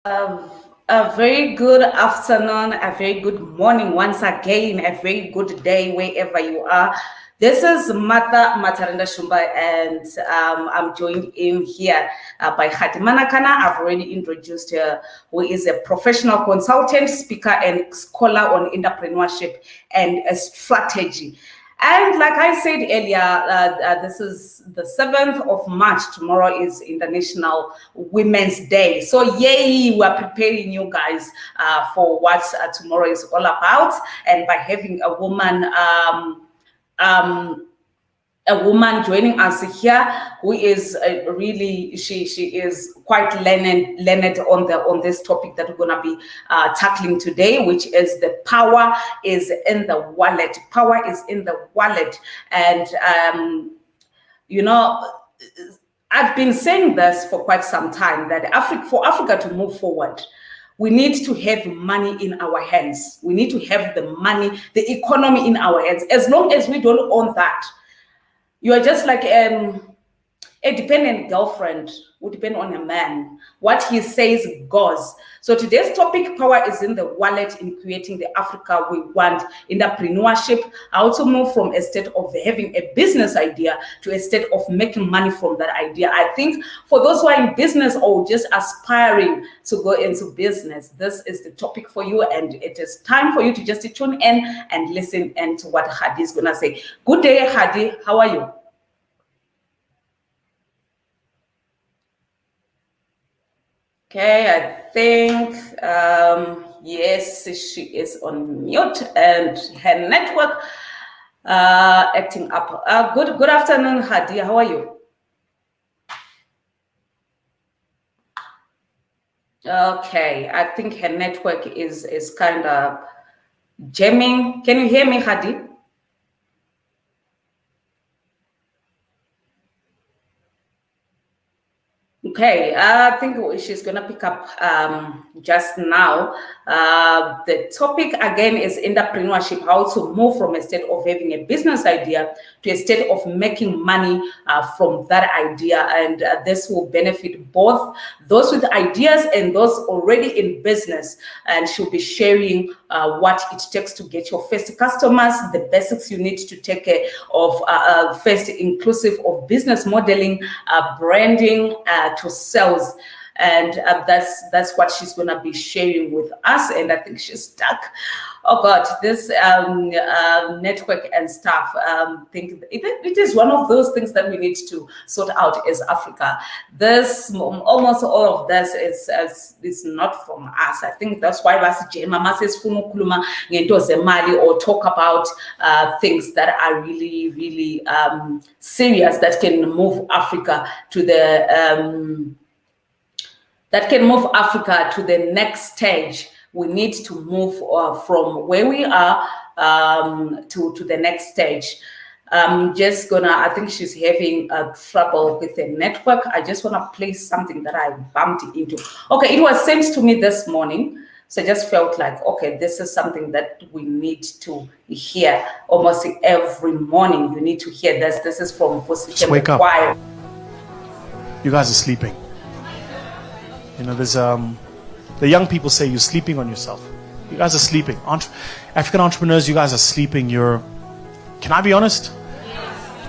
A very good afternoon, a very good morning once again, a very good day wherever you are. This is Martha Matarenda Shumba, and I'm joined in here by Kgadi Manakana. I've already introduced her, who is a professional consultant, speaker, and scholar on entrepreneurship and strategy. And like I said earlier, this is the 7th of March. Tomorrow is International Women's Day. So yay, we're preparing you guys for what tomorrow is all about. And by having a woman joining us here who is really she is quite learned on this topic that we're going to be tackling today, which is the power is in the wallet. Power is in the wallet. And I've been saying this for quite some time, that for Africa to move forward, we need to have money in our hands. We need to have the money, the economy in our hands. As long as we don't own that, you are just like a dependent girlfriend who depend on a man. What he says goes. So today's topic, power is in the wallet, in creating the Africa we want, entrepreneurship, how to move from a state of having a business idea to a state of making money from that idea. I think for those who are in business or just aspiring to go into business, this is the topic for you, and it is time for you to just tune in and listen to what Kgadi is going to say. Good day, Kgadi. How are you? Okay, I think, yes, she is on mute and her network acting up. Good afternoon, Kgadi. How are you? Okay, I think her network is kind of jamming. Can you hear me, Kgadi? Okay, I think she's going to pick up just now. The topic again is entrepreneurship, how to move from a state of having a business idea to a state of making money from that idea. And this will benefit both those with ideas and those already in business. And she'll be sharing what it takes to get your first customers, the basics you need to take care of, first inclusive of business modeling, branding, to sales. And that's what she's going to be sharing with us. And I think she's stuck. Oh God, this network and stuff. Think it is one of those things that we need to sort out as Africa. This almost all of this is not from us. I think that's why Mama says or talk about things that are really serious, that can move Africa to the next stage. We need to move from where we are to the next stage. I think she's having trouble with the network. I just want to play something that I bumped into. Okay, it was sent to me this morning. So I just felt like, okay, this is something that we need to hear almost every morning. You need to hear this. This is from Just wake up. Choir. You guys are sleeping. You know, there's the young people say you're sleeping on yourself. You guys are sleeping. African entrepreneurs, you guys are sleeping. Can I be honest?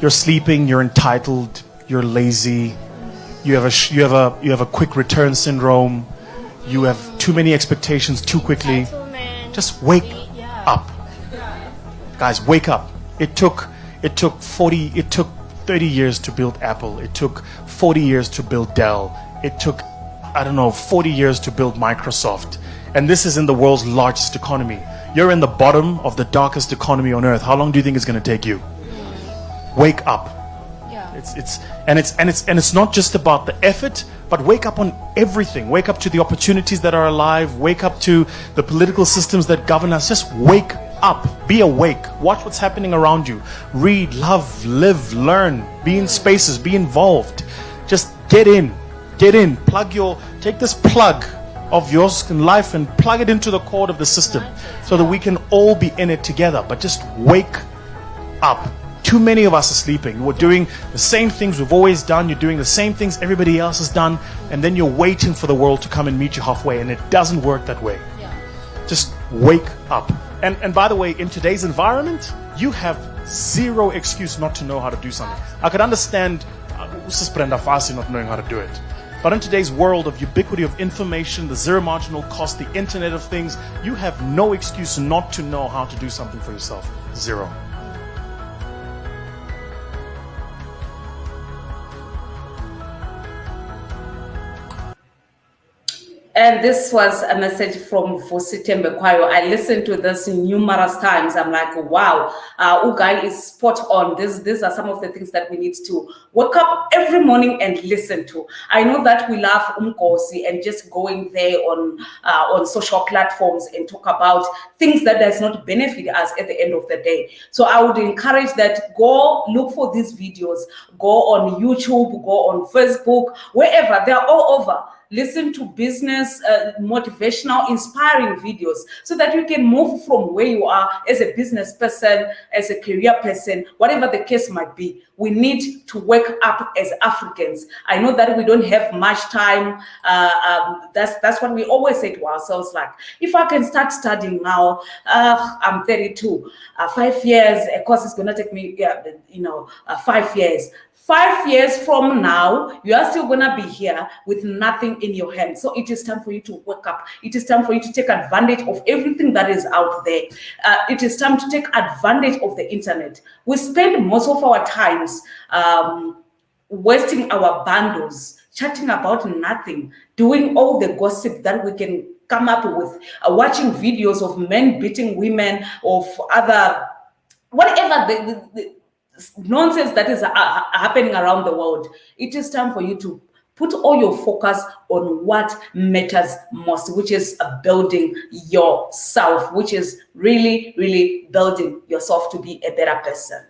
You're sleeping. You're entitled. You're lazy. You have a quick return syndrome. You have too many expectations too quickly. Just wake up, guys. Wake up. It took 30 years to build Apple. It took 40 years to build Dell. It took 40 years to build Microsoft. And this is in the world's largest economy. You're in the bottom of the darkest economy on earth. How long do you think it's going to take you? Wake up. Yeah. It's not just about the effort, but wake up on everything. Wake up to the opportunities that are alive. Wake up to the political systems that govern us. Just wake up. Be awake. Watch what's happening around you. Read, love, live, learn. Be in spaces. Be involved. Just get in. Take this plug of yours in life and plug it into the cord of the system so that we can all be in it together. But just wake up. too many of us are sleeping. We're doing the same things we've always done. You're doing the same things everybody else has done. And then you're waiting for the world to come and meet you halfway. And it doesn't work that way. Just wake up. And by the way, in today's environment, you have zero excuse not to know how to do something. I could understand Brenda Fassi not knowing how to do it. But in today's world of ubiquity of information, the zero marginal cost, the internet of things, you have no excuse not to know how to do something for yourself. Zero. And this was a message from Vusitembe Kwayo. I listened to this numerous times. I'm like, wow, Ugai is spot on. These are some of the things that we need to wake up every morning and listen to. I know that we love Umkosi and just going there on social platforms and talk about things that does not benefit us at the end of the day. So I would encourage that go look for these videos, go on YouTube, go on Facebook, wherever. They're all over. Listen to business, motivational, inspiring videos so that you can move from where you are as a business person, as a career person, whatever the case might be. We need to wake up as Africans. I know that we don't have much time. That's what we always say to ourselves, like, if I can start studying now, I'm 32, 5 years, a course is going to take me, 5 years. 5 years from now, you are still going to be here with nothing in your hand. So it is time for you to wake up. It is time for you to take advantage of everything that is out there. It is time to take advantage of the internet. We spend most of our times wasting our bundles, chatting about nothing, doing all the gossip that we can come up with, watching videos of men beating women, of other, whatever the nonsense that is happening around the world. It is time for you to put all your focus on what matters most, which is building yourself, which is really, really building yourself to be a better person.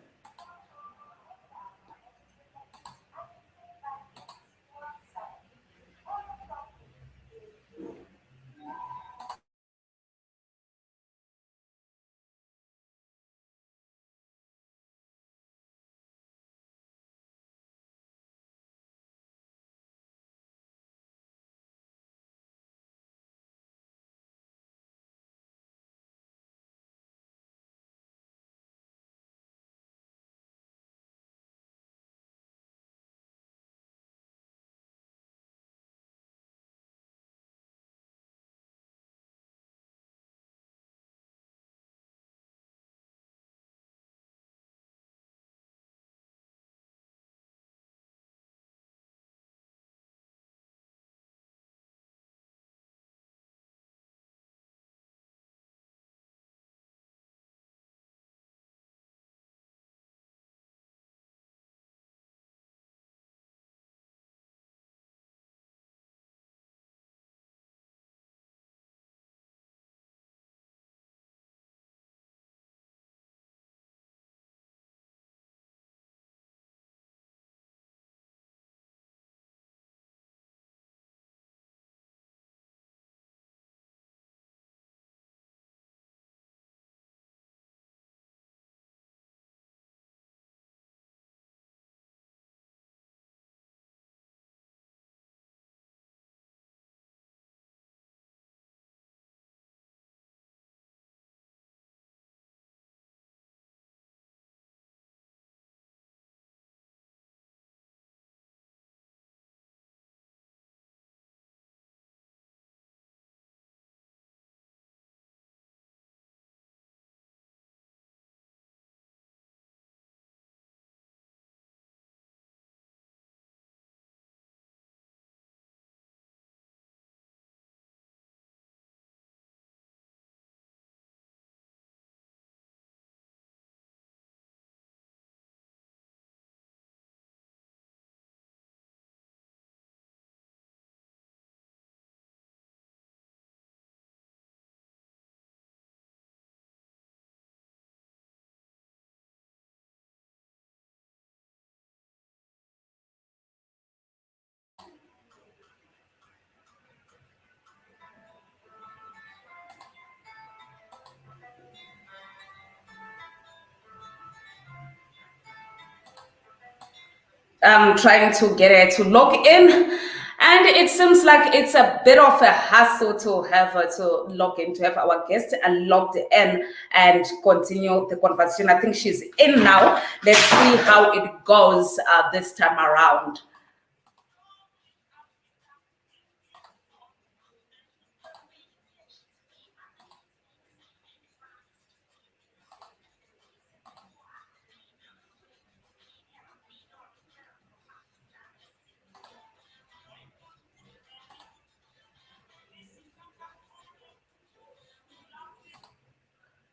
I'm trying to get her to log in. And it seems like it's a bit of a hassle to have her to log in, to have our guest logged in and continue the conversation. I think she's in now. Let's see how it goes this time around.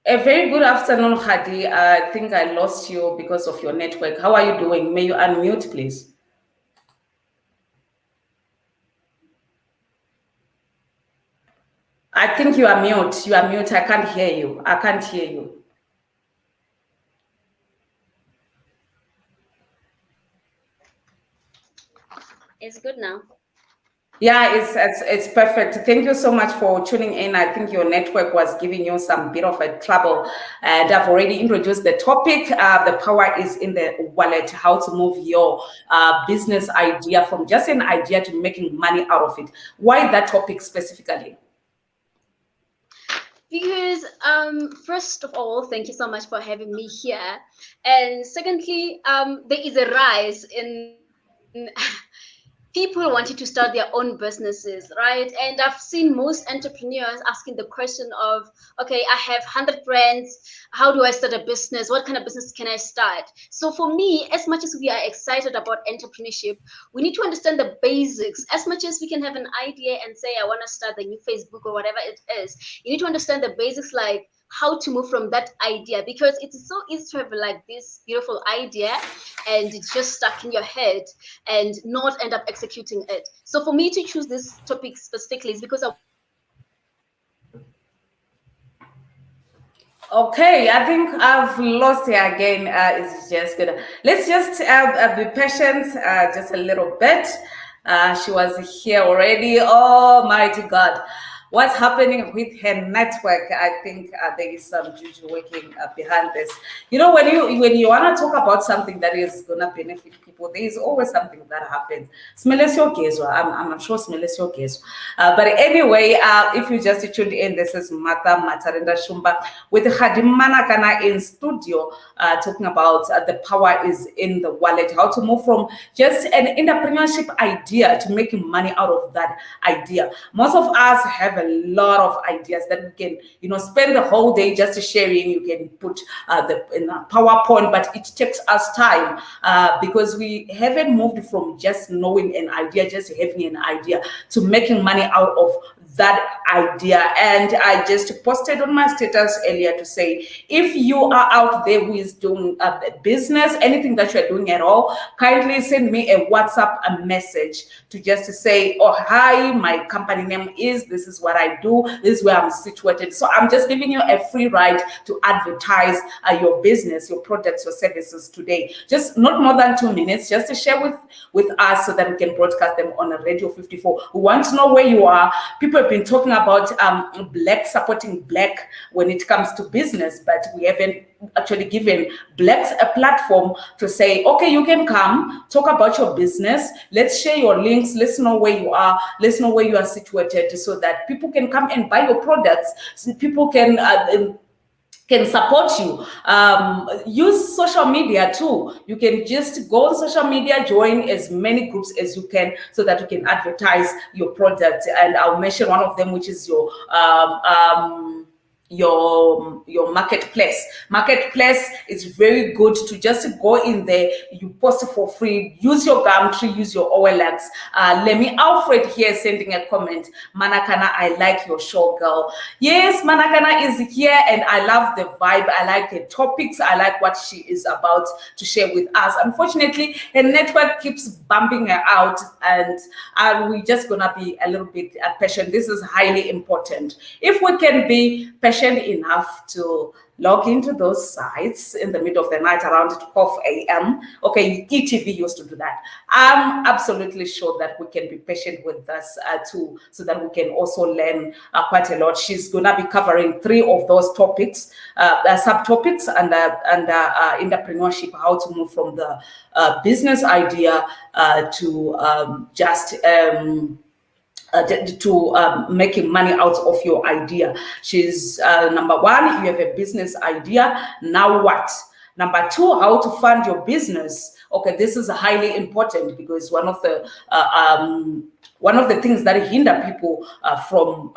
A very good afternoon, Kgadi. I think I lost you because of your network. How are you doing? May you unmute, please? I think you are mute. You are mute. I can't hear you. I can't hear you. It's good now. Yeah, it's perfect. Thank you so much for tuning in. I think your network was giving you some bit of a trouble, and I've already introduced the topic. The power is in the wallet. How to move your business idea from just an idea to making money out of it. Why that topic specifically? Because first of all, thank you so much for having me here. And secondly, there is a rise in people wanting to start their own businesses, right? And I've seen most entrepreneurs asking the question of, okay, I have 100 brands. How do I start a business? What kind of business can I start? So for me, as much as we are excited about entrepreneurship, we need to understand the basics. As much as we can have an idea and say, I want to start the new Facebook or whatever it is, you need to understand the basics, like how to move from that idea, because it's so easy to have like this beautiful idea and it's just stuck in your head and not end up executing it. So for me to choose this topic specifically is because Okay, I think I've lost her again. It's just good. Let's just be patient just a little bit. She was here already. Almighty God. What's happening with her network? I think there is some juju working behind this. You know, when you want to talk about something that is gonna benefit people, there is always something that happens. Smelesio Gezwa, I'm sure Smelesio Gezwa. But anyway, if you just tuned in, this is Mata Matarenda Shumba with Kgadi Manakana in studio, talking about the power is in the wallet. How to move from just an entrepreneurship idea to making money out of that idea. Most of us have a lot of ideas that we can, spend the whole day just sharing. You can put in a PowerPoint, but it takes us time because we haven't moved from just knowing an idea, just having an idea, to making money out of that idea. And I just posted on my status earlier to say, if you are out there who is doing a business, anything that you're doing at all, kindly send me a WhatsApp message to just say, oh, hi, my company name is, this is what I do, this is where I'm situated. So I'm just giving you a free ride to advertise your business, your products, your services today. Just not more than 2 minutes, just to share with us so that we can broadcast them on Radio 54. We want to know where you are. People have been talking about black supporting black when it comes to business, but we haven't actually given blacks a platform to say, okay, you can come talk about your business. Let's share your links. Let's know where you are. Let's know where you are situated, so that people can come and buy your products. So people can support you. Use social media too. You can just go on social media, join as many groups as you can, so that you can advertise your product. And I'll mention one of them, which is your marketplace. Marketplace is very good to just go in there. You post it for free. Use your Gumtree, use your OLX. Lemi Alfred here sending a comment. Manakana, I like your show, girl. Yes, Manakana is here, and I love the vibe. I like the topics. I like what she is about to share with us. Unfortunately, her network keeps bumping her out, and we're just gonna be a little bit patient. This is highly important. If we can be patient enough to log into those sites in the middle of the night around 12 a.m. Okay, ETV used to do that. I'm absolutely sure that we can be patient with us too, so that we can also learn quite a lot. She's gonna be covering 3 of those topics, subtopics, under entrepreneurship, how to move from the business idea to making money out of your idea. She's number 1, you have a business idea. Now what? Number 2, how to fund your business. Okay, this is highly important because one of the things that hinder people from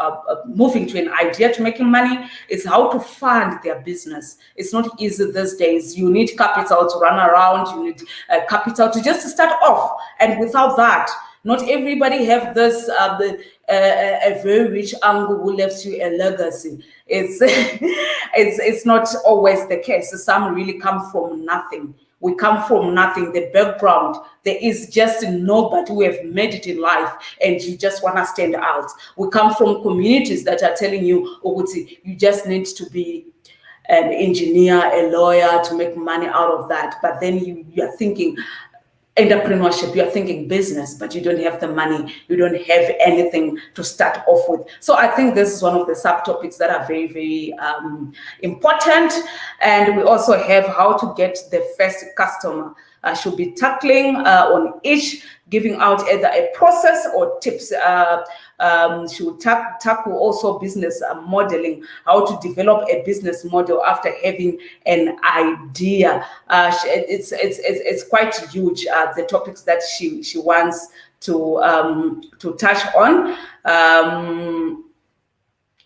moving to an idea to making money is how to fund their business. It's not easy these days. You need capital to run around. You need capital to just start off, and without that, not everybody have this a very rich uncle who left you a legacy. It's it's not always the case. Some really come from nothing. We come from nothing. The background, there is just nobody who have made it in life, and you just want to stand out. We come from communities that are telling you, Oguti, you just need to be an engineer, a lawyer to make money out of that. But then you are thinking entrepreneurship, you're thinking business, but you don't have the money, you don't have anything to start off with. So I think this is one of the subtopics that are very, very important. And we also have how to get the first customer. Should be tackling on each, giving out either a process or tips. She will tackle also business modeling, how to develop a business model after having an idea. It's quite huge, the topics that she wants to touch on.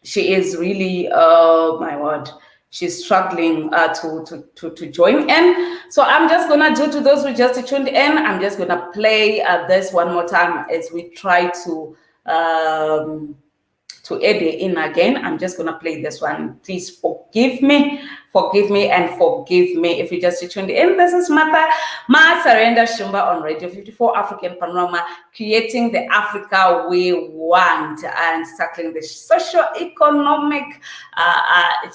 She is really, oh my word, she's struggling to join in. So I'm just gonna do, to those who just tuned in, I'm just gonna play this one more time as we try to add it in again. I'm just gonna play this one. Please forgive me and forgive me if you just tuned in. This is Ma Sarenda Shumba on Radio 54 African Panorama, creating the Africa we want and tackling the socio-economic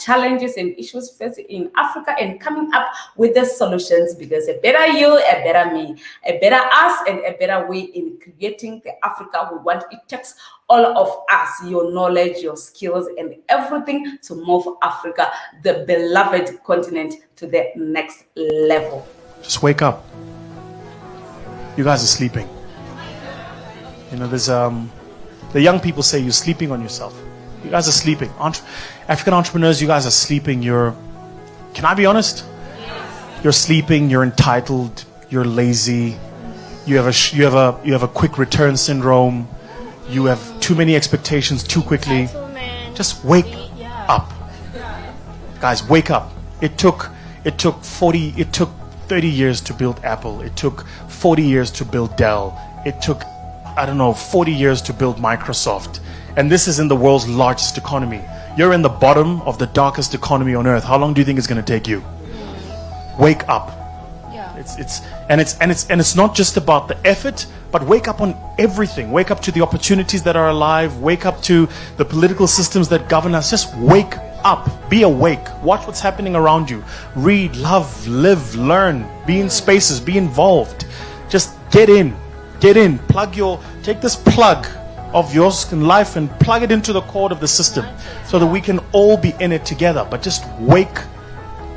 challenges and issues facing in Africa, and coming up with the solutions, because a better you, a better me, a better us, and a better way in creating the Africa we want. It takes all of us, your knowledge, your skills, and everything to move Africa, the beloved continent, to the next level. Just wake up. You guys are sleeping. You know, there's the young people say you're sleeping on yourself. You guys are sleeping. African entrepreneurs, you guys are sleeping. Can I be honest? You're sleeping. You're entitled. You're lazy. You have a quick return syndrome. You have too many expectations too quickly. Just wake up. Guys, wake up. It took 30 years to build Apple. It took 40 years to build Dell. It took, 40 years to build Microsoft. And this is in the world's largest economy. You're in the bottom of the darkest economy on earth. How long do you think it's going to take you? Wake up. It's not just about the effort, but wake up on everything. Wake up to the opportunities that are alive. Wake up to the political systems that govern us. Just wake up. Be awake. Watch what's happening around you. Read, love, live, learn. Be in spaces. Be involved. Just get in. Take this plug of yours in life and plug it into the cord of the system so that we can all be in it together. But just wake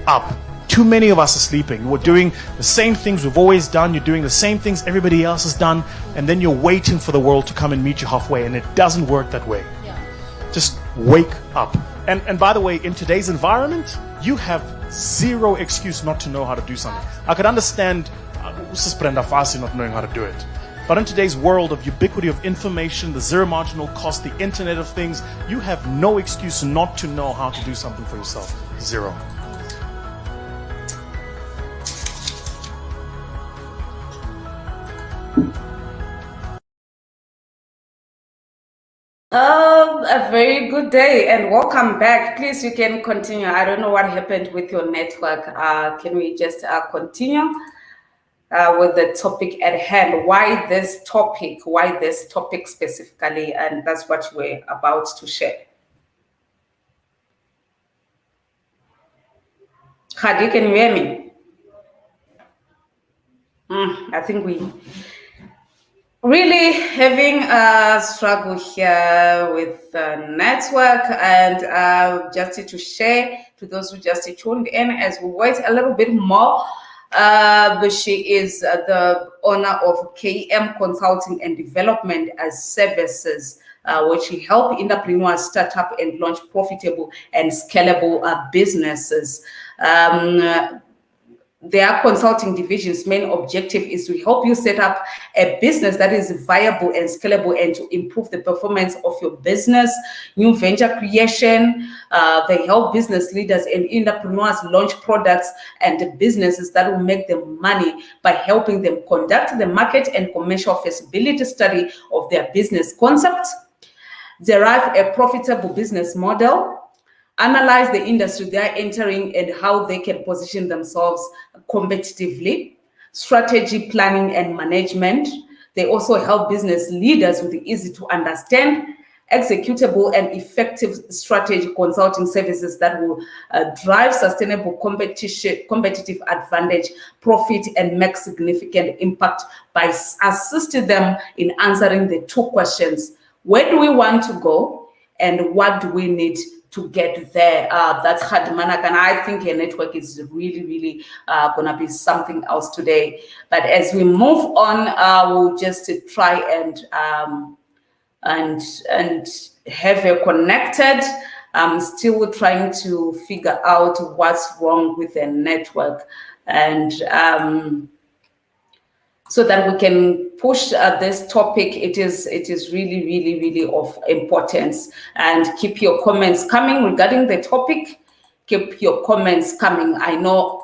up. Too many of us are sleeping. We're doing the same things we've always done. You're doing the same things everybody else has done. And then you're waiting for the world to come and meet you halfway. And it doesn't work that way. Yeah. Just wake up. And by the way, in today's environment, you have zero excuse not to know how to do something. I could understand not knowing how to do it. But in today's world of ubiquity of information, the zero marginal cost, the internet of things, you have no excuse not to know how to do something for yourself. Zero. A very good day and welcome back. Please, you can continue. I don't know what happened with your network. Can we just continue with the topic at hand? Why this topic? Why this topic specifically? And that's what we're about to share. Kgadi, can you hear me? I think we really having a struggle here with the network, and just to share to those who just tuned in as we wait a little bit more. But she is the owner of KM Consulting and Development as Services, which help entrepreneurs start up and launch profitable and scalable businesses. Their consulting division's main objective is to help you set up a business that is viable and scalable, and to improve the performance of your business, new venture creation. They help business leaders and entrepreneurs launch products and businesses that will make them money by helping them conduct the market and commercial feasibility study of their business concept, derive a profitable business model, analyze the industry they're entering and how they can position themselves competitively, strategy planning and management. They also help business leaders with easy to understand, executable and effective strategy consulting services that will drive sustainable competitive advantage, profit, and make significant impact by assisting them in answering the two questions: where do we want to go, and what do we need to get there? That's Kgadi Manakana. I think her network is really, really gonna be something else today. But as we move on, we'll just try and have her connected. I'm still trying to figure out what's wrong with the network, and so that we can push this topic. It is really, really, really of importance. And keep your comments coming regarding the topic. Keep your comments coming. I know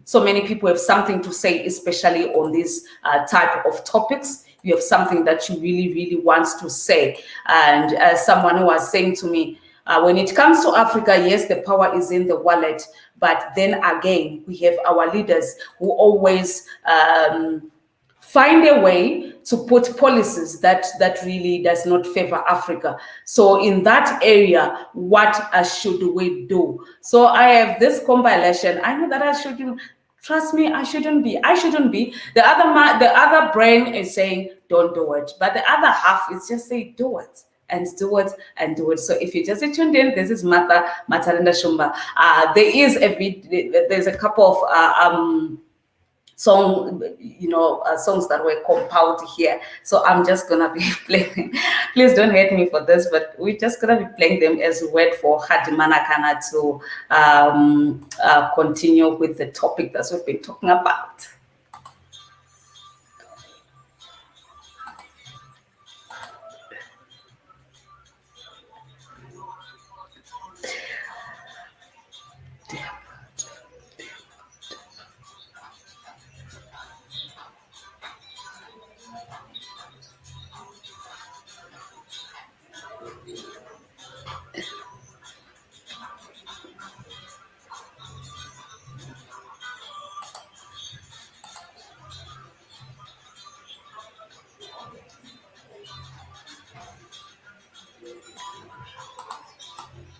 so many people have something to say, especially on this type of topics. You have something that you really, really want to say. And as someone who was saying to me, when it comes to Africa, yes, the power is in the wallet. But then again, we have our leaders who always find a way to put policies that really does not favor Africa. So in that area, what should we do? So I have this compilation. I know that I shouldn't. Trust me, I shouldn't be. The other brain is saying, don't do it. But the other half is just say, do it. And do it and do it. So if you just tuned in, this is Matalenda Shumba. There's a couple of songs that were compiled here. So I'm just gonna be playing. Please don't hate me for this, but we're just gonna be playing them as a word for Kgadi Manakana to continue with the topic that we've been talking about.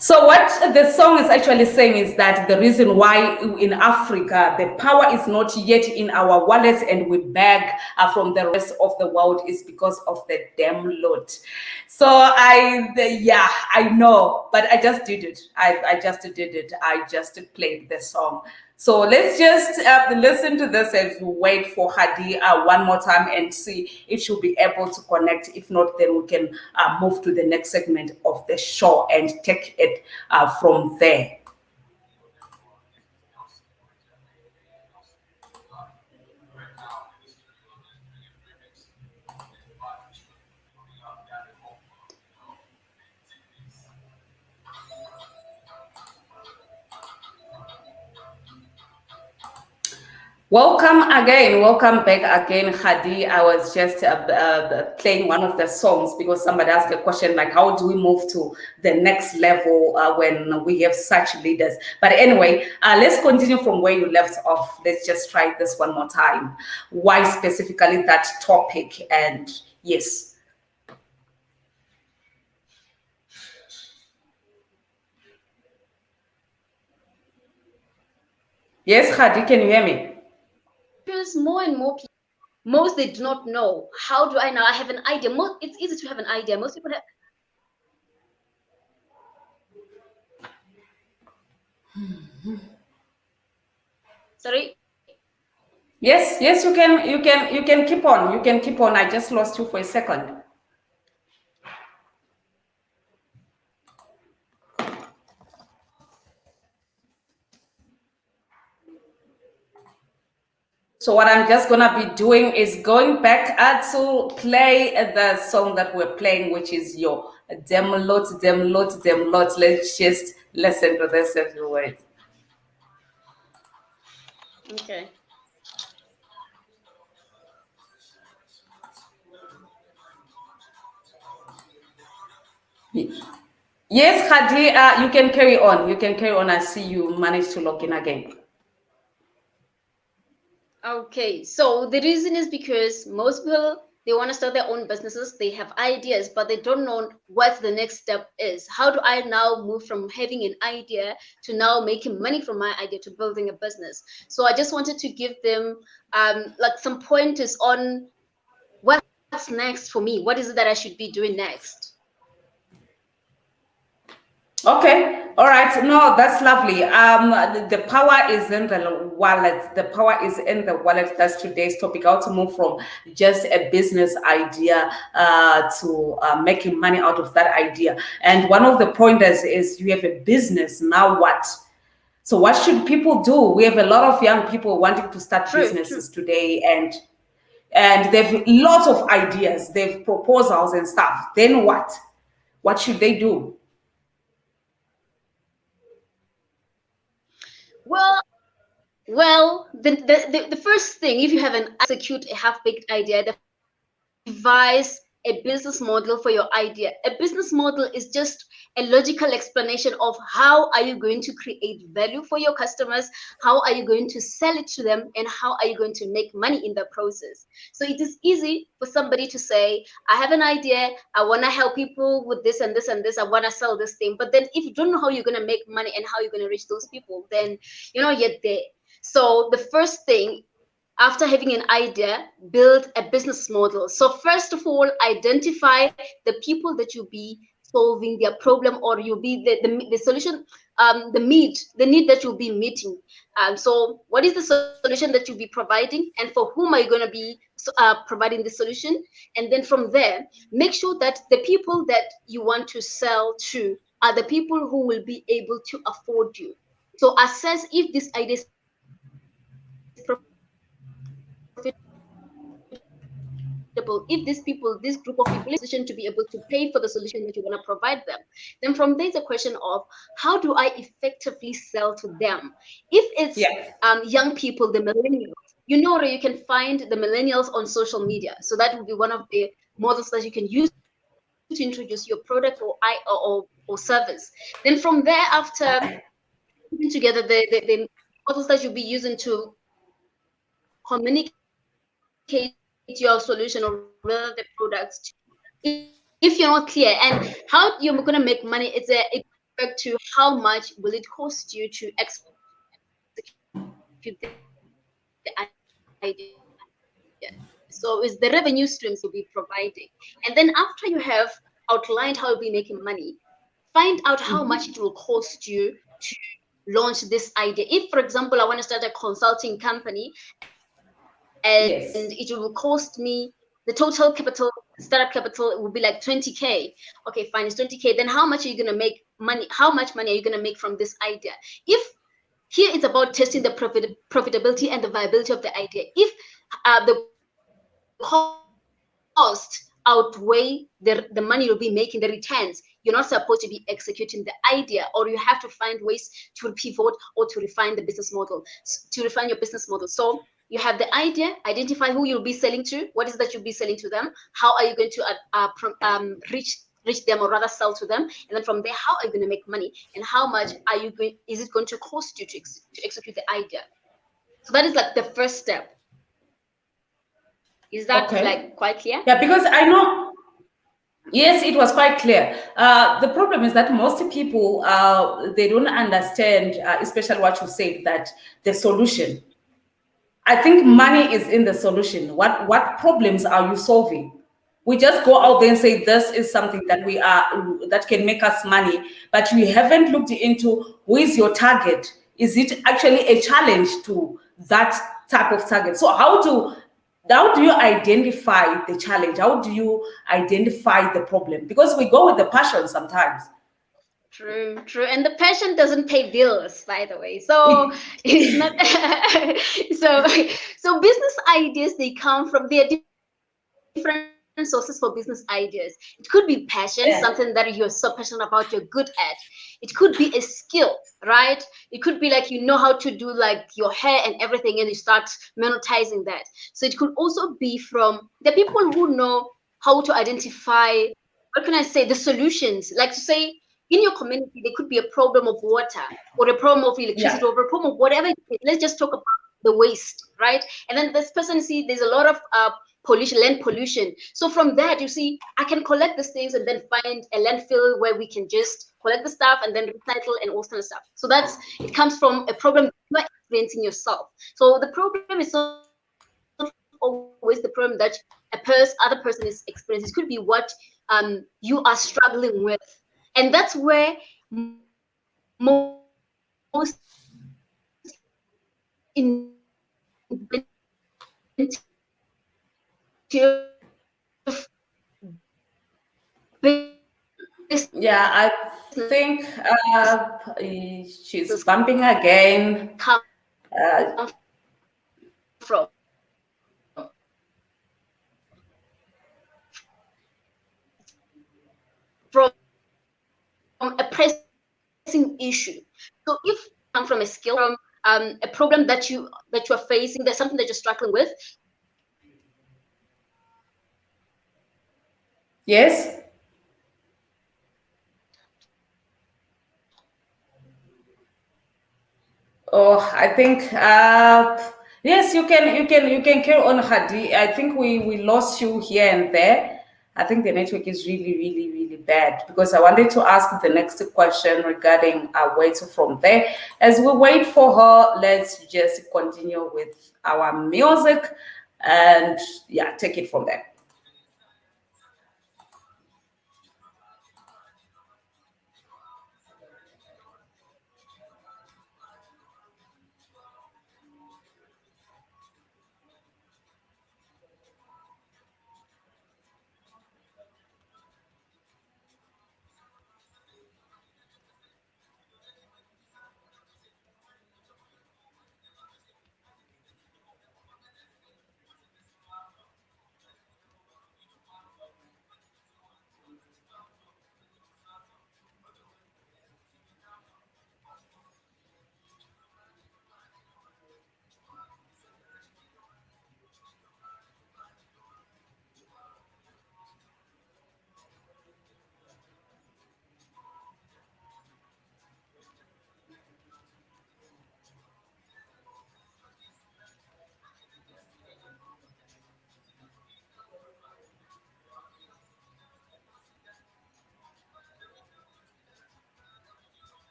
So what the song is actually saying is that the reason why in Africa the power is not yet in our wallets and we beg from the rest of the world is because of the damn load. So I know, but I just did it. I just did it. I just played the song. So let's just listen to this as we wait for Kgadi one more time and see if she'll be able to connect. If not, then we can move to the next segment of the show and take it from there. Welcome again. Welcome back again, Kgadi. I was just playing one of the songs because somebody asked a question like, how do we move to the next level when we have such leaders? But anyway, let's continue from where you left off. Let's just try this one more time. Why specifically that topic? And yes. Yes, Kgadi, can you hear me? Because more and more people, most they do not know. How do I know? I have an idea. It's easy to have an idea. Most people have. Sorry. Yes, yes, you can keep on. You can keep on. I just lost you for a second. So what I'm just gonna be doing is going back to play the song that we're playing, which is your download. Let's just listen to this every word. Okay. Yes, Kgadi, you can carry on. You can carry on. I see you managed to log in again. Okay, so the reason is because most people they want to start their own businesses, they have ideas, but they don't know what the next step is. How do I now move from having an idea to now making money from my idea to building a business? So I just wanted to give them like some pointers on what's next for me. What is it that I should be doing next? Okay, all right. No, that's lovely. The power is in the wallet. The power is in the wallet. That's today's topic. How to move from just a business idea to making money out of that idea. And one of the pointers is you have a business. Now what? So what should people do? We have a lot of young people wanting to start True. businesses today, and they've lots of ideas. They've proposals and stuff. Then what? What should they do? Well, the first thing, if you have an execute a half-baked idea, the devise a business model for your idea. A business model is just a logical explanation of how are you going to create value for your customers, how are you going to sell it to them, and how are you going to make money in the process. So it is easy for somebody to say, I have an idea, I want to help people with this and this and this, I want to sell this thing. But then if you don't know how you're going to make money and how you're going to reach those people, then you're not yet there. So the first thing, after having an idea, build a business model. So first of all, identify the people that you'll be solving their problem, or you'll be the solution, the need that you'll be meeting. So what is the solution that you'll be providing, and for whom are you going to be providing the solution? And then from there, make sure that the people that you want to sell to are the people who will be able to afford you. So assess if this idea is if this group of people is in a position to be able to pay for the solution that you want to provide them. Then from there, it's a question of how do I effectively sell to them? If it's young people, the millennials, you can find the millennials on social media. So that would be one of the models that you can use to introduce your product or service. Then from there, after putting together the models that you'll be using to communicate your solution or rather the products, if you're not clear and how you're going to make money, it's to how much will it cost you to execute the idea. So it's the revenue streams you'll be providing. And then after you have outlined how you'll be making money, find out how much it will cost you to launch this idea. If, for example, I want to start a consulting company, and it will cost me the total capital, startup capital, it will be like 20K. Okay, fine, it's 20K. Then how much are you going to make money? How much money are you going to make from this idea? If here it's about testing the profitability and the viability of the idea. If the cost outweigh the money you'll be making, the returns, you're not supposed to be executing the idea, or you have to find ways to pivot or to refine the business model, to refine your business model. So you have the idea, identify who you'll be selling to, what is that you'll be selling to them, how are you going to reach them, or rather sell to them, and then from there, how are you going to make money, and how much is it going to cost you to execute the idea? So that is like the first step. Is that like quite clear? Yeah, because I know Yes, it was quite clear. The problem is that most people they don't understand, especially what you said, that the solution. I think money is in the solution. What problems are you solving? We just go out there and say this is something that we are that can make us money, but we haven't looked into who is your target. Is it actually a challenge to that type of target? So how do you identify the challenge? How do you identify the problem? Because we go with the passion sometimes. True, true. And the passion doesn't pay bills, by the way. So it's not so business ideas, they come from, there are different sources for business ideas. It could be passion, something Yeah. that you're so passionate about, you're good at. It could be a skill, right? It could be like you know how to do like your hair and everything, and you start monetizing that. So it could also be from the people who know how to identify, what can I say, the solutions. Like to say, in your community, there could be a problem of water or a problem of Yeah. electricity or a problem of whatever it is. Let's just talk about the waste, right? And then this person see there's a lot of pollution, land pollution. So from that, you see, I can collect these things and then find a landfill where we can just collect the stuff and then recycle and all kind of stuff. So that's, it comes from a problem you're experiencing yourself. So the problem is not always the problem that other person is experiencing. It could be what you are struggling with, and that's where most inventive business Yeah, I think she's bumping again. come Uh, from. From a pressing issue. So if come from a skill, from a problem that you are facing, there's something that you're struggling with, yes. Oh, I think yes, you can carry on, Hadi. I think we lost you here and there. I think the network is really bad because I wanted to ask the next question regarding where to from there. As we wait for her, let's just continue with our music and yeah, take it from there.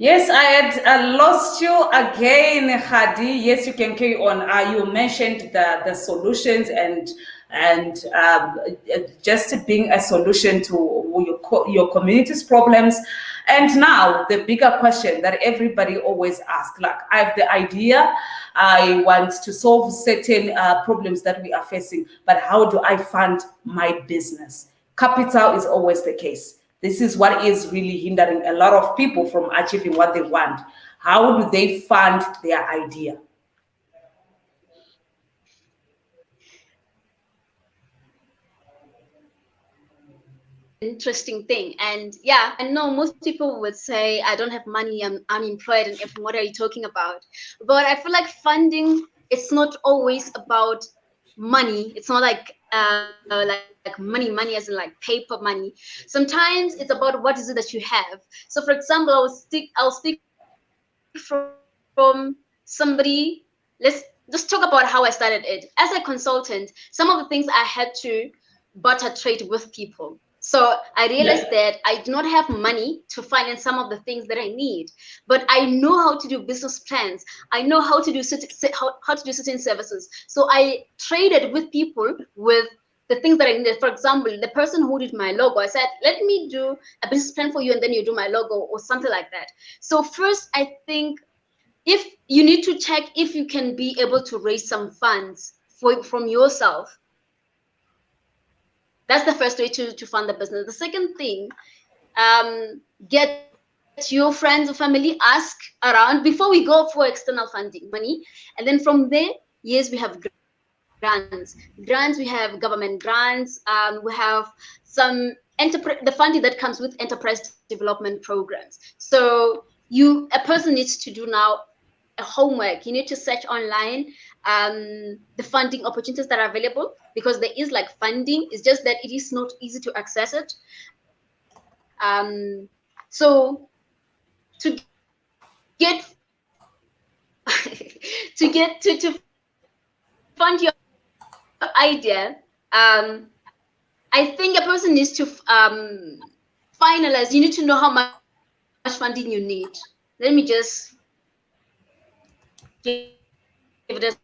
Yes, I had lost you again, Hadi. Yes, you can carry on. You mentioned the solutions and just being a solution to your community's problems. And now the bigger question that everybody always asks, like, I have the idea, I want to solve certain problems that we are facing, but how do I fund my business? Capital is always the case. This is what is really hindering a lot of people from achieving what they want. How do they fund their idea? interesting thing. And yeah, I know most people would say, I don't have money, I'm unemployed, and everything. What are you talking about? But I feel like funding, it's not always about money. It's not like money as in like paper money. Sometimes it's about what is it that you have. So for example, I'll speak from somebody. Let's just talk about how I started it. As a consultant, some of the things I had to barter trade with people. So I realized that I do not have money to finance some of the things that I need, but I know how to do business plans. I know how to do how to do certain services. So I traded with people with the things that I needed. For example, the person who did my logo, I said, let me do a business plan for you, and then you do my logo or something like that. So first, I think if you need to check if you can be able to raise some funds from yourself. That's the first way to fund the business. The second thing, get your friends or family, ask around before we go for external funding money. And then from there, yes, we have grants. We have government grants. We have some the funding that comes with enterprise development programs. So a person needs to do now a homework. You need to search online the funding opportunities that are available, because there is like funding. It's just that it is not easy to access it. So to get to fund your idea, I think a person needs to finalize. You need to know how much funding you need. Let me just give it as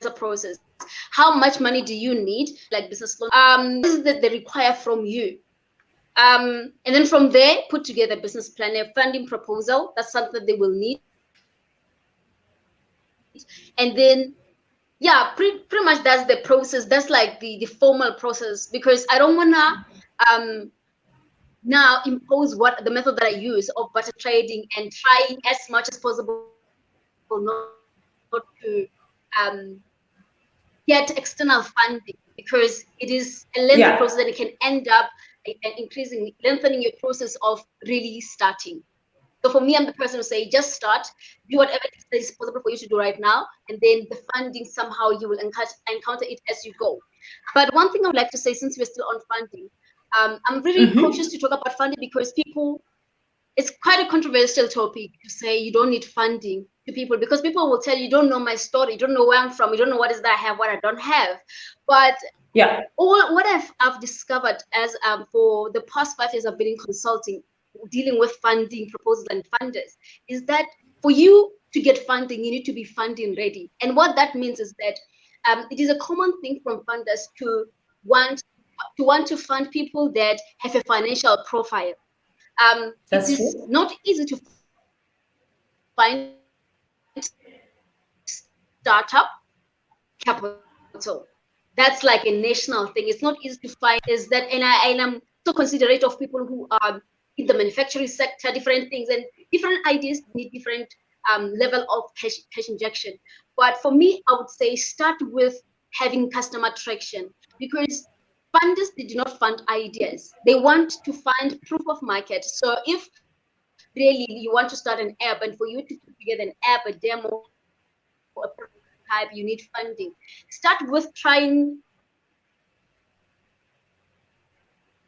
a process. How much money do you need, like business loan? This is that they require from you. And then from there, put together a business plan, a funding proposal. That's something they will need. And then, yeah, pretty much that's the process. That's like the formal process, because I don't wanna now impose what the method that I use of barter trading and trying as much as possible not to get external funding, because it is a lengthy process and it can end up lengthening your process of really starting. So for me, I'm the person who say, just start, do whatever is possible for you to do right now, and then the funding, somehow you will encounter it as you go. But one thing I would like to say, since we're still on funding, I'm really cautious to talk about funding, because it's quite a controversial topic to say you don't need funding to people, because people will tell you don't know my story, you don't know where I'm from, you don't know what is that I have, what I don't have. But yeah, what I've discovered as for the past 5 years I've been in consulting, dealing with funding proposals and funders, is that for you to get funding, you need to be funding ready. And what that means is that it is a common thing from funders to want to fund people that have a financial profile. It is not easy to find startup capital. That's like a national thing. It's not easy to find. Is that, and I'm so considerate of people who are in the manufacturing sector, different things, and different ideas need different level of cash injection. But for me, I would say start with having customer traction, because funders, they do not fund ideas. They want to find proof of market. So if really you want to start an app, and for you to put together an app, a demo, a prototype, you need funding. Start with trying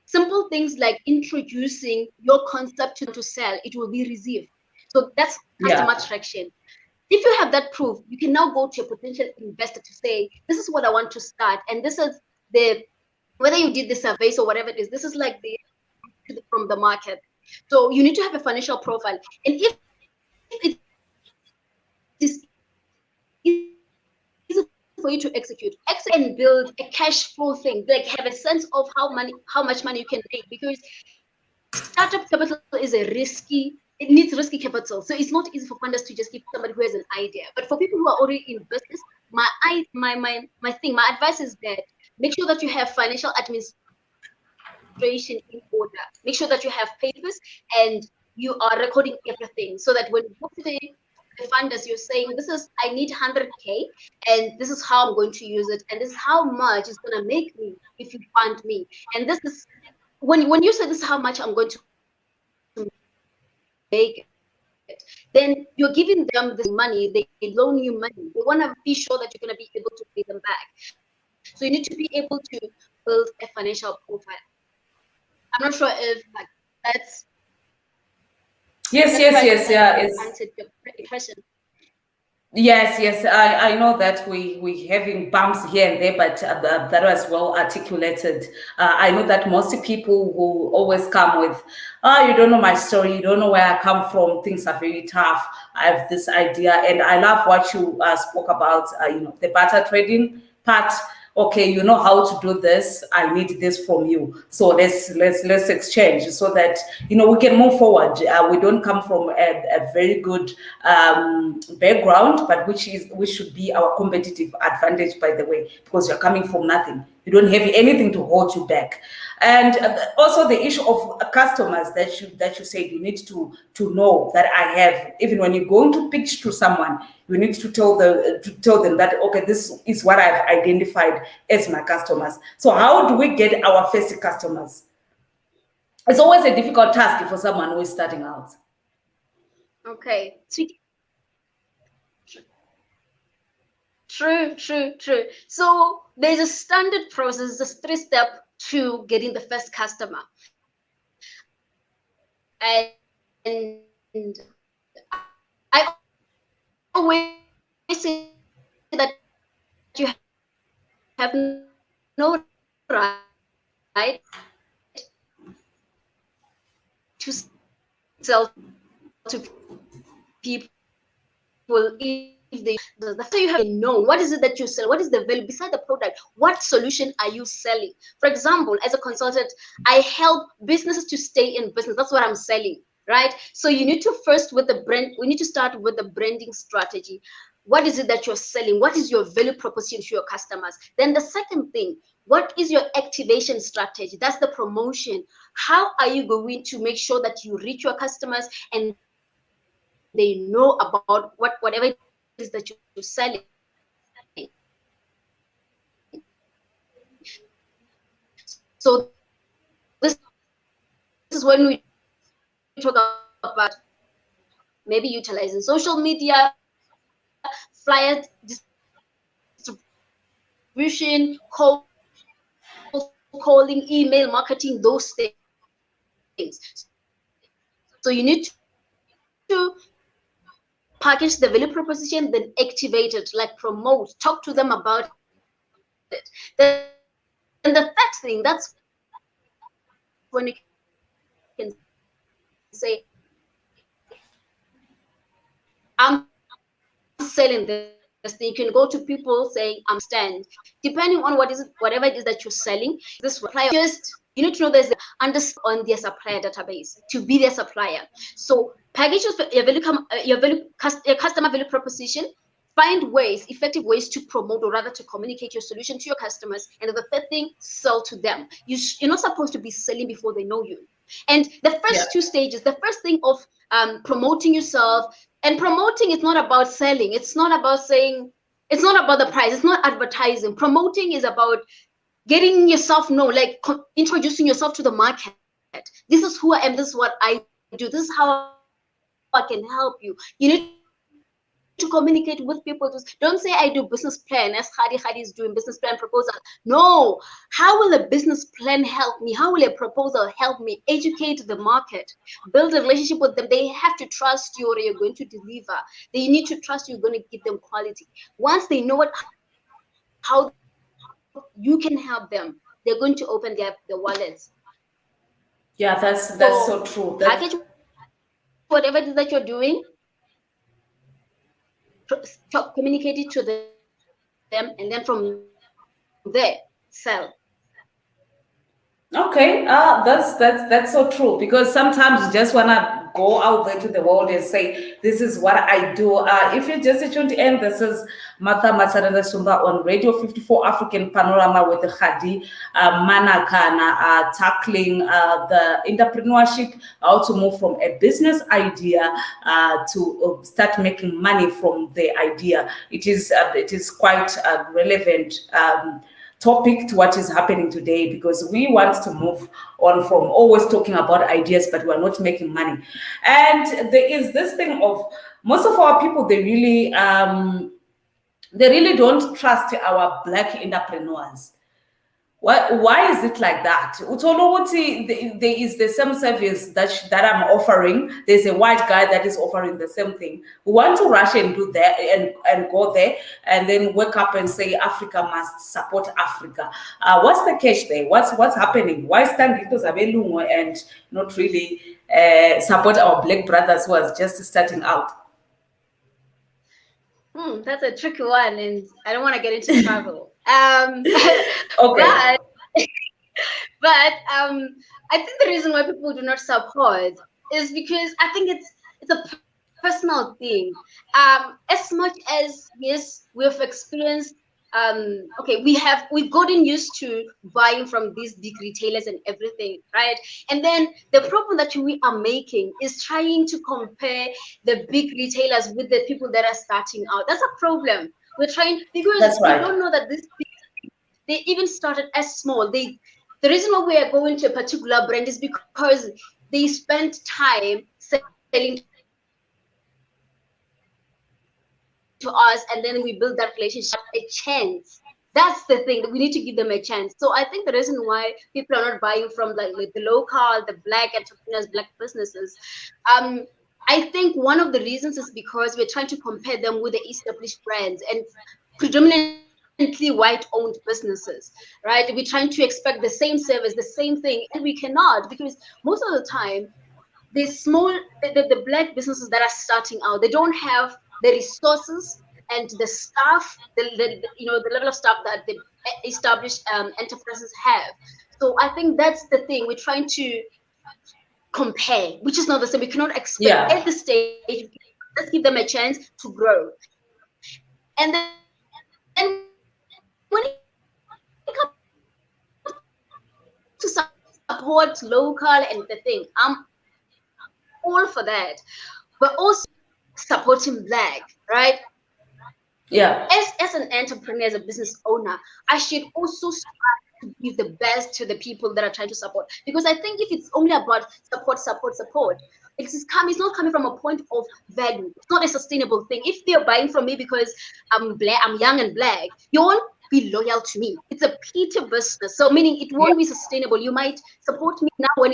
simple things like introducing your concept to sell. It will be received. So that's customer traction. If you have that proof, you can now go to a potential investor to say, this is what I want to start, and this is whether you did the surveys or whatever it is, this is like from the market. So you need to have a financial profile. And if it is easy for you to execute and build a cash flow thing, like have a sense of how much money you can make, because startup capital is it needs risky capital. So it's not easy for funders to just give somebody who has an idea. But for people who are already in business, my advice is that make sure that you have financial administration in order. Make sure that you have papers and you are recording everything, so that when you go to the funders, you're saying, I need 100K, and this is how I'm going to use it, and this is how much it's going to make me if you fund me, and this is when you say this is how much I'm going to make it, then you're giving them this money, they loan you money. They want to be sure that you're going to be able to pay them back. So you need to be able to build a financial profile. I'm not sure if that's Yes, yeah. Answered your question. Yes. I know that we having bumps here and there, but that was well articulated. I know that most people will always come with, "Oh, you don't know my story. You don't know where I come from. Things are very tough. I have this idea," and I love what you spoke about. The barter trading part. Okay, you know how to do this. I need this from you. So let's exchange so that we can move forward. We don't come from a very good background, but which should be our competitive advantage, by the way, because you're coming from nothing. You don't have anything to hold you back. And also the issue of customers that you said you need to know that I have. Even when you're going to pitch to someone, you need to tell them that, okay, this is what I've identified as my customers. So how do we get our first customers? It's always a difficult task for someone who is starting out. Okay. True. So there's a standard process, a 3-step to getting the first customer. And I always say that you have no right to sell to people if they so you have to know what is it that you sell, what is the value beside the product, what solution are you selling. For example, as a consultant, I help businesses to stay in business. That's what I'm selling, right? So you need to we need to start with the branding strategy. What is it that you're selling? What is your value proposition to your customers? Then the second thing, what is your activation strategy? That's the promotion. How are you going to make sure that you reach your customers and they know about whatever it is that you're selling? So this is when we talk about maybe utilizing social media, flyer distribution, cold calling, email marketing, those things. So you need to package the value proposition, then activate it, like promote, talk to them about it. Then the third thing, that's when you can say, I'm selling this thing. You can go to people saying, I'm stand. Depending on whatever it is that you're selling, this supplier, you need to know there's on their supplier database to be their supplier. So package your customer value proposition. Find effective ways to promote, or rather to communicate your solution to your customers. And the third thing, sell to them. You're not supposed to be selling before they know you. And the first two stages, the first thing of promoting yourself, and promoting is not about selling. It's not about saying, it's not about the price. It's not advertising. Promoting is about getting yourself known, like introducing yourself to the market. This is who I am. This is what I do. This is how I can help you. You need to communicate with people. Don't say I do business plan as Kgadi is doing business plan proposal. No, how will a business plan help me? How will a proposal help me? Educate the market, build a relationship with them. They have to trust you, or you're going to deliver. They need to trust you're going to give them quality. Once they know how you can help them, they're going to open their wallets. Yeah, that's so true. Package whatever it is that you're doing, communicate it to them, and then from there, sell. Okay, that's so true, because sometimes you just wanna go out there to the world and say, this is what I do. If you just tuned in, this is Martha Matsaranda Sumba on Radio 54 African Panorama with the Kgadi Manakana, tackling the entrepreneurship, how to move from a business idea to start making money from the idea. It is quite relevant topic to what is happening today, because we want to move on from always talking about ideas, but we're not making money. And there is this thing of most of our people, they really don't trust our Black entrepreneurs. Why is it like that? There is the same service that I'm offering. There's a white guy that is offering the same thing. We want to rush and do that and go there and then wake up and say Africa must support Africa. What's the catch there? What's happening? Why stand Zabelungo and not really support our Black brothers who are just starting out? That's a tricky one, and I don't want to get into trouble. Okay. But I think the reason why people do not support is because I think it's a personal thing. As much as, yes, we've experienced, okay, we've gotten used to buying from these big retailers and everything, right? And then the problem that we are making is trying to compare the big retailers with the people that are starting out. That's a problem. We're trying, because we don't know that this, they even started as small. The reason why we are going to a particular brand is because they spent time selling to us, and then we build that relationship. A chance. That's the thing, that we need to give them a chance. So I think the reason why people are not buying from like the local, the Black entrepreneurs, Black businesses, I think one of the reasons is because we're trying to compare them with the established brands and predominantly white-owned businesses, right? We're trying to expect the same service, the same thing, and we cannot, because most of the time, the Black businesses that are starting out, they don't have the resources and the staff, the level of staff that the established enterprises have. So I think that's the thing. We're trying to compare, which is not the same. We cannot expect at this stage. Let's give them a chance to grow, and then when it comes to support local and the thing, I'm all for that, but also supporting Black, right? Yeah. As an entrepreneur, as a business owner, I should also strive to give the best to the people that are trying to support. Because I think if it's only about support, it's not coming from a point of value. It's not a sustainable thing. If they're buying from me because I'm Black, I'm young and Black, you won't be loyal to me. It's a Peter business, so meaning it won't be sustainable. You might support me now when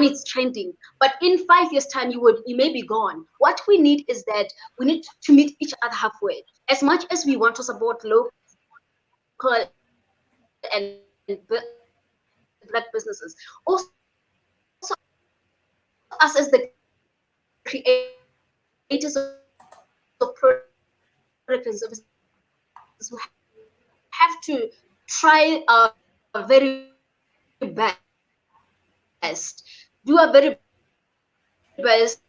it's trending, but in 5 years' time you may be gone. What we need is that we need to meet each other halfway. As much as we want to support local and Black businesses, also us as the creators of products and services, we have to try our very best, do our very best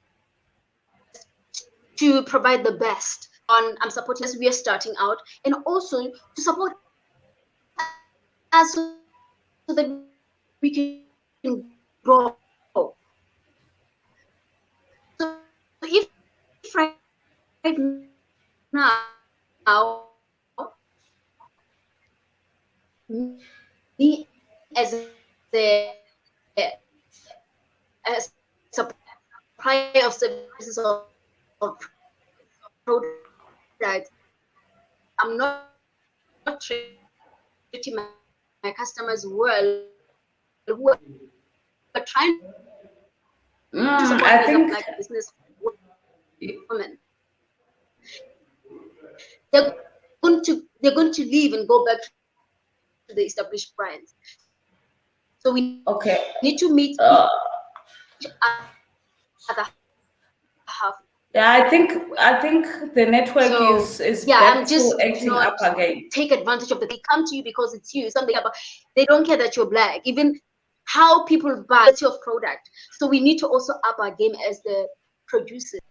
to provide the best on supporting us. We are starting out, and also to support us so that we can grow. So if right now me as a supplier of services or products, I'm not treating my customers well, who are trying to support I think Black business women. They're going to leave and go back to the established brands. So we need to meet each other half. Yeah, I think the network is back I'm just to acting up again. Take advantage of that. They come to you because it's you. Something about, they don't care that you're Black. Even how people buy your product. So we need to also up our game as the producers.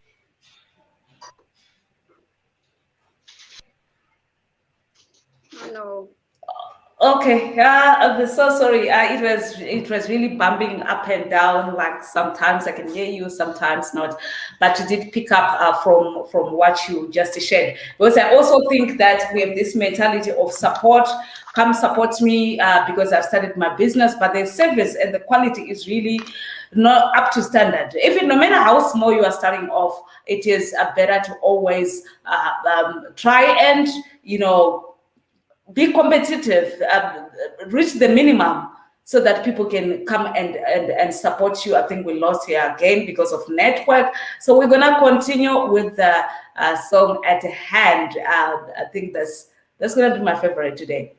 No. Okay, I'm so sorry. It was really bumping up and down. Like sometimes I can hear you, sometimes not. But you did pick up from what you just shared. Because I also think that we have this mentality of support. Come support me because I've started my business, but the service and the quality is really not up to standard. Even no matter how small you are starting off, it is better to always try and be competitive, reach the minimum so that people can come and support you. I think we lost here again because of network. So we're gonna continue with the song at hand. I think that's gonna be my favorite today.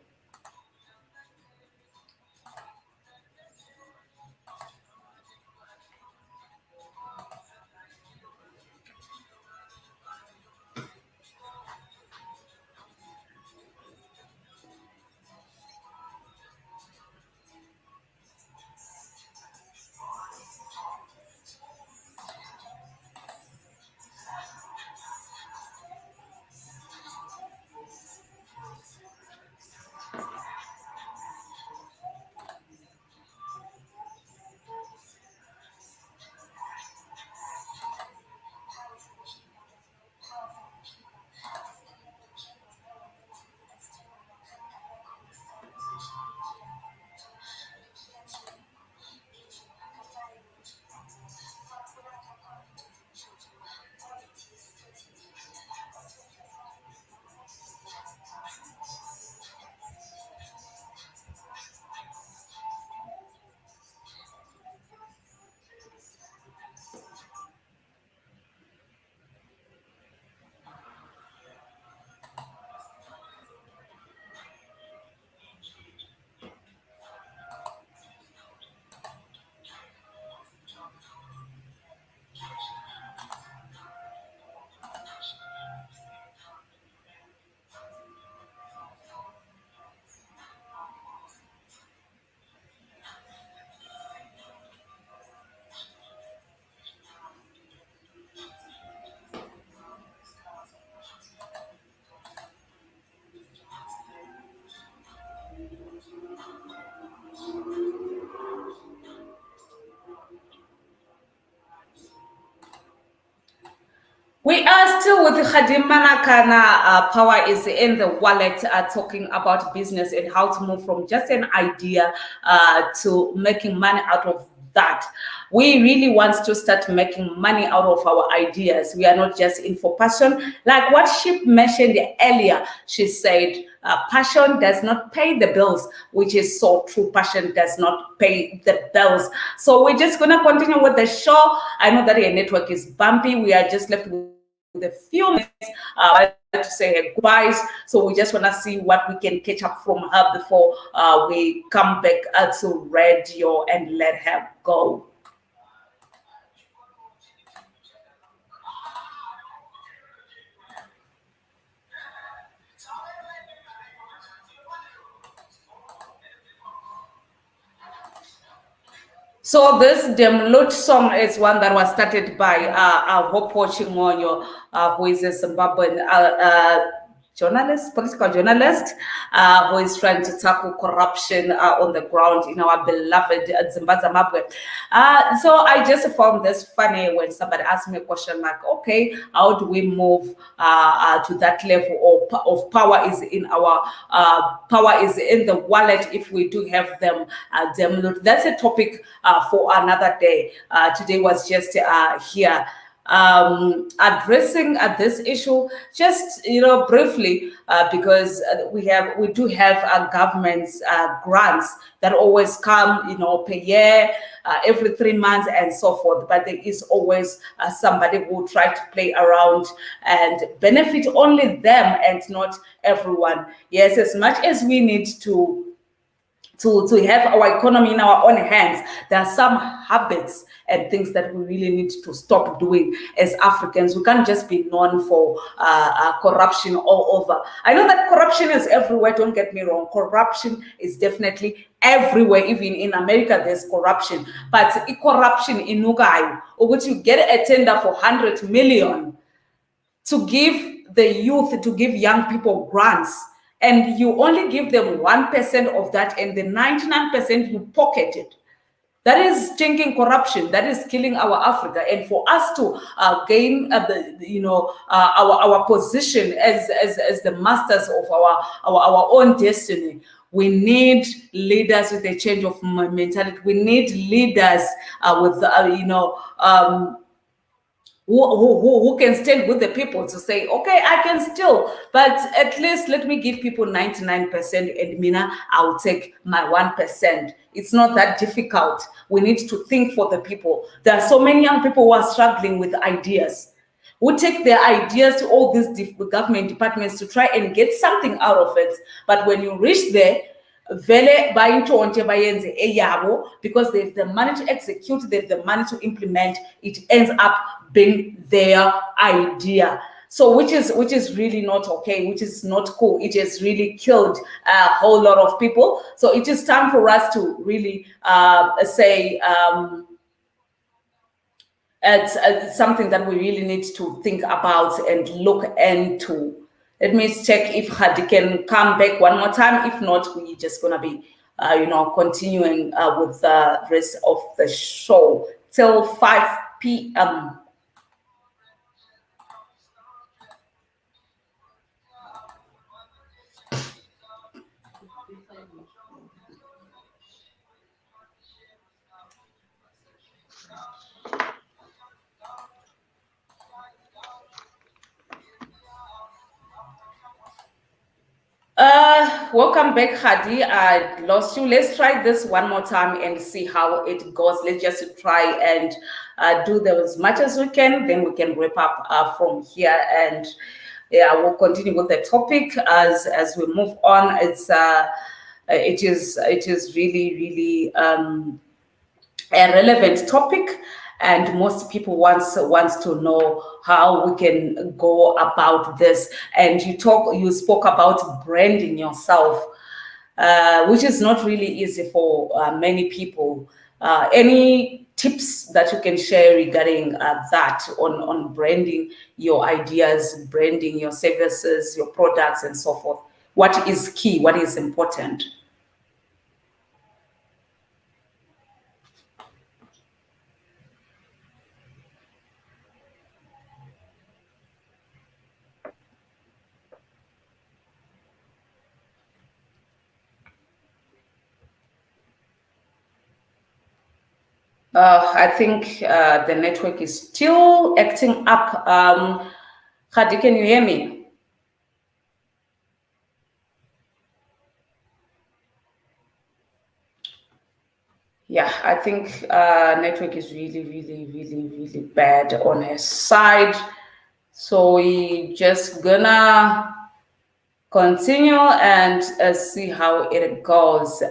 We are still with Kgadi Manakana. Power is in the wallet, talking about business and how to move from just an idea to making money out of that. We really want to start making money out of our ideas. We are not just in for passion. Like what she mentioned earlier, she said, passion does not pay the bills, which is so true. Passion does not pay the bills. So we're just going to continue with the show. I know that your network is bumpy. We are just left with a few minutes to say her goodbyes. So we just want to see what we can catch up from her before we come back to radio and let her go. So this Demlut song is one that was started by Hopo Chingonyo, who is a Zimbabwean journalist, political journalist, who is trying to tackle corruption on the ground in our beloved Zimbabwe. So I just found this funny when somebody asked me a question like, okay, how do we move to that level of power is in our power is in the wallet if we do have them. That's a topic for another day. Today was just here addressing this issue just briefly because we do have government's grants that always come per year, every 3 months and so forth, but there is always somebody who try to play around and benefit only them and not everyone. Yes, as much as we need to have our economy in our own hands, there are some habits and things that we really need to stop doing as Africans. We can't just be known for corruption all over. I know that corruption is everywhere, don't get me wrong. Corruption is definitely everywhere. Even in America, there's corruption. But corruption in Nugai, or would you get a tender for 100 million to give the youth, to give young people grants? and you only give them 1% of that, and the 99% you pocket it. That is stinking corruption. That is killing our Africa. And for us to gain, our position as the masters of our own destiny, we need leaders with a change of mentality. We need leaders with who can stand with the people to say, okay, I can still, but at least let me give people 99%, and Mina, I'll take my 1%. It's not that difficult. We need to think for the people. There are so many young people who are struggling with ideas, who take their ideas to all these government departments to try and get something out of it. But when you reach there, vele bayintshontshe bayenze eyabo, because they have the money to execute, they have the money to implement, it ends up being their idea. So which is really not okay, which is not cool. It has really killed a whole lot of people. So it is time for us to really say it's something that we really need to think about and look into. Let me check if Kgadi can come back one more time. If not, we're just gonna be, continuing with the rest of the show till 5 p.m. Welcome back, Kgadi. I lost you. Let's try this one more time and see how it goes. Let's just try and do that as much as we can. Then we can wrap up from here, and yeah, we'll continue with the topic as we move on. It is really a relevant topic, and most people wants to know how we can go about this. And you spoke about branding yourself, which is not really easy for many people. Any tips that you can share regarding that on branding your ideas, branding your services, your products, and so forth? What is key? What is important? I think the network is still acting up. Kgadi, can you hear me? Yeah, I think network is really bad on her side. So we just gonna continue and see how it goes.